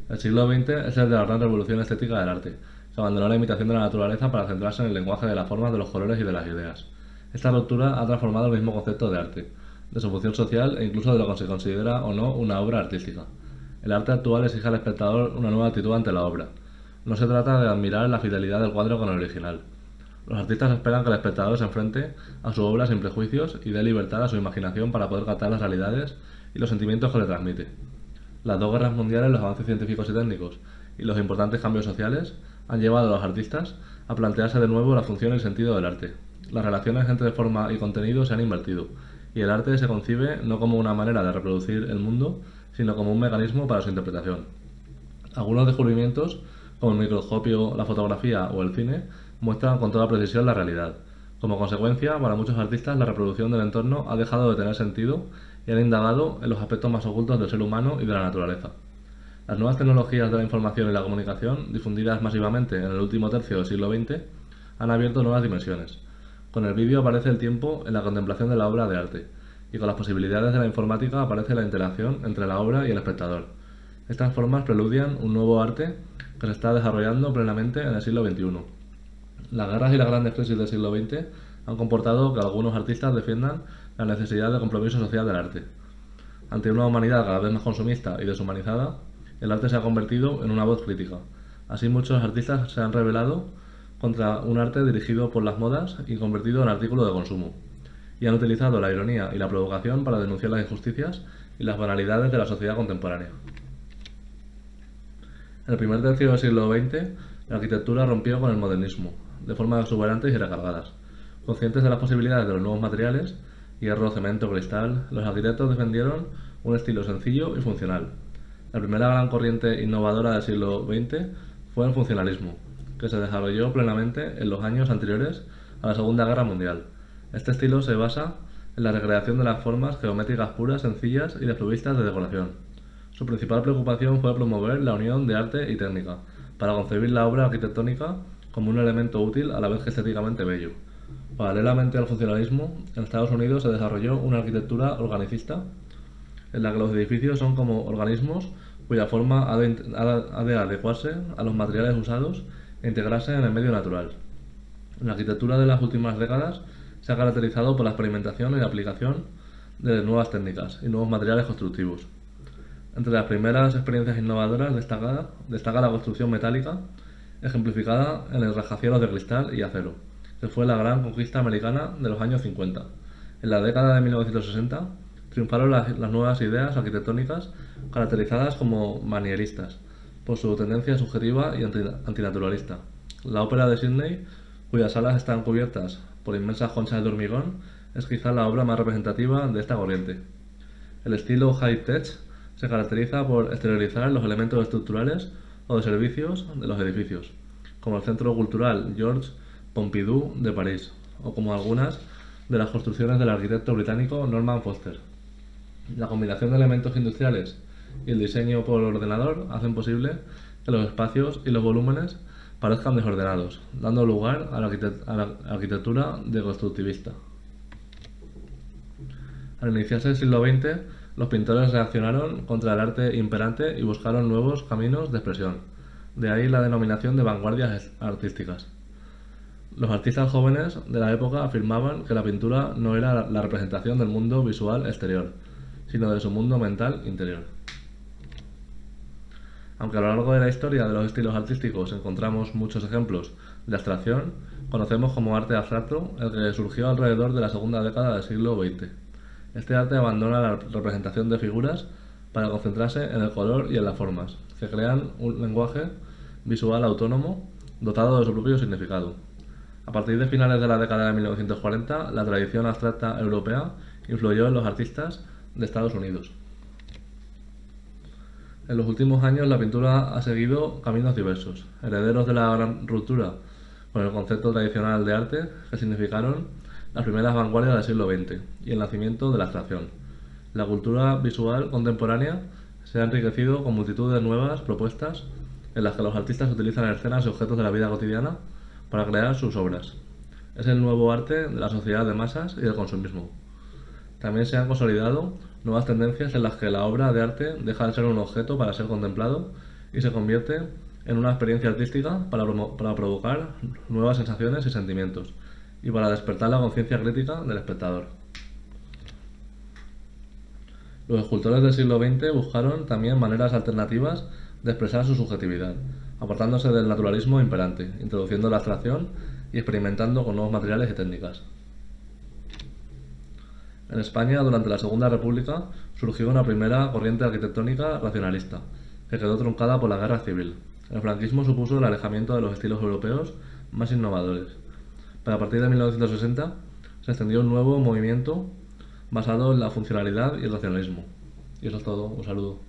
El siglo XX es el de la gran revolución estética del arte, que abandonó la imitación de la naturaleza para centrarse en el lenguaje de las formas, de los colores y de las ideas. Esta ruptura ha transformado el mismo concepto de arte, de su función social e incluso de lo que se considera o no una obra artística. El arte actual exige al espectador una nueva actitud ante la obra. No se trata de admirar la fidelidad del cuadro con el original. Los artistas esperan que el espectador se enfrente a su obra sin prejuicios y dé libertad a su imaginación para poder captar las realidades y los sentimientos que le transmite. Las dos guerras mundiales, los avances científicos y técnicos y los importantes cambios sociales han llevado a los artistas a plantearse de nuevo la función y el sentido del arte. Las relaciones entre forma y contenido se han invertido, y el arte se concibe no como una manera de reproducir el mundo, sino como un mecanismo para su interpretación. Algunos descubrimientos, como el microscopio, la fotografía o el cine, muestran con toda precisión la realidad. Como consecuencia, para muchos artistas la reproducción del entorno ha dejado de tener sentido y han indagado en los aspectos más ocultos del ser humano y de la naturaleza. Las nuevas tecnologías de la información y la comunicación, difundidas masivamente en el último tercio del siglo XX, han abierto nuevas dimensiones. Con el vídeo aparece el tiempo en la contemplación de la obra de arte, y con las posibilidades de la informática aparece la interacción entre la obra y el espectador. Estas formas preludian un nuevo arte que se está desarrollando plenamente en el siglo XXI. Las guerras y las grandes crisis del siglo XX han comportado que algunos artistas defiendan la necesidad de compromiso social del arte. Ante una humanidad cada vez más consumista y deshumanizada, el arte se ha convertido en una voz crítica. Así muchos artistas se han rebelado contra un arte dirigido por las modas y convertido en artículo de consumo, y han utilizado la ironía y la provocación para denunciar las injusticias y las banalidades de la sociedad contemporánea. En el primer tercio del siglo XX, la arquitectura rompió con el modernismo, de formas exuberantes y recargadas. Conscientes de las posibilidades de los nuevos materiales, hierro, cemento, cristal, los arquitectos defendieron un estilo sencillo y funcional. La primera gran corriente innovadora del siglo XX fue el funcionalismo, que se desarrolló plenamente en los años anteriores a la Segunda Guerra Mundial. Este estilo se basa en la recreación de las formas geométricas puras, sencillas y desprovistas de decoración. Su principal preocupación fue promover la unión de arte y técnica, para concebir la obra arquitectónica como un elemento útil a la vez que estéticamente bello. Paralelamente al funcionalismo, en Estados Unidos se desarrolló una arquitectura organicista en la que los edificios son como organismos cuya forma ha de adecuarse a los materiales usados e integrarse en el medio natural. La arquitectura de las últimas décadas se ha caracterizado por la experimentación y la aplicación de nuevas técnicas y nuevos materiales constructivos. Entre las primeras experiencias innovadoras destaca la construcción metálica, ejemplificada en el rascacielos de cristal y acero, que fue la gran conquista americana de los años 50. En la década de 1960 triunfaron las nuevas ideas arquitectónicas caracterizadas como manieristas, por su tendencia subjetiva y antinaturalista. La ópera de Sydney, cuyas salas están cubiertas por inmensas conchas de hormigón, es quizá la obra más representativa de esta corriente. El estilo high-tech se caracteriza por exteriorizar los elementos estructurales o de servicios de los edificios, como el Centro Cultural Georges Pompidou de París, o como algunas de las construcciones del arquitecto británico Norman Foster. La combinación de elementos industriales y el diseño por ordenador hacen posible que los espacios y los volúmenes parezcan desordenados, dando lugar a la arquitectura deconstructivista. Al iniciarse el siglo XX, los pintores reaccionaron contra el arte imperante y buscaron nuevos caminos de expresión. De ahí la denominación de vanguardias artísticas. Los artistas jóvenes de la época afirmaban que la pintura no era la representación del mundo visual exterior, sino de su mundo mental interior. Aunque a lo largo de la historia de los estilos artísticos encontramos muchos ejemplos de abstracción, conocemos como arte abstracto el que surgió alrededor de la segunda década del siglo XX. Este arte abandona la representación de figuras para concentrarse en el color y en las formas, que crean un lenguaje visual autónomo dotado de su propio significado. A partir de finales de la década de 1940, la tradición abstracta europea influyó en los artistas de Estados Unidos. En los últimos años la pintura ha seguido caminos diversos, herederos de la gran ruptura con el concepto tradicional de arte que significaron las primeras vanguardias del siglo XX y el nacimiento de la abstracción. La cultura visual contemporánea se ha enriquecido con multitud de nuevas propuestas en las que los artistas utilizan escenas y objetos de la vida cotidiana para crear sus obras. Es el nuevo arte de la sociedad de masas y del consumismo. También se han consolidado nuevas tendencias en las que la obra de arte deja de ser un objeto para ser contemplado y se convierte en una experiencia artística para provocar nuevas sensaciones y sentimientos y para despertar la conciencia crítica del espectador. Los escultores del siglo XX buscaron también maneras alternativas de expresar su subjetividad, apartándose del naturalismo imperante, introduciendo la abstracción y experimentando con nuevos materiales y técnicas. En España, durante la Segunda República, surgió una primera corriente arquitectónica racionalista, que quedó truncada por la guerra civil. El franquismo supuso el alejamiento de los estilos europeos más innovadores, pero a partir de 1960 se extendió un nuevo movimiento basado en la funcionalidad y el racionalismo. Y eso es todo. Un saludo.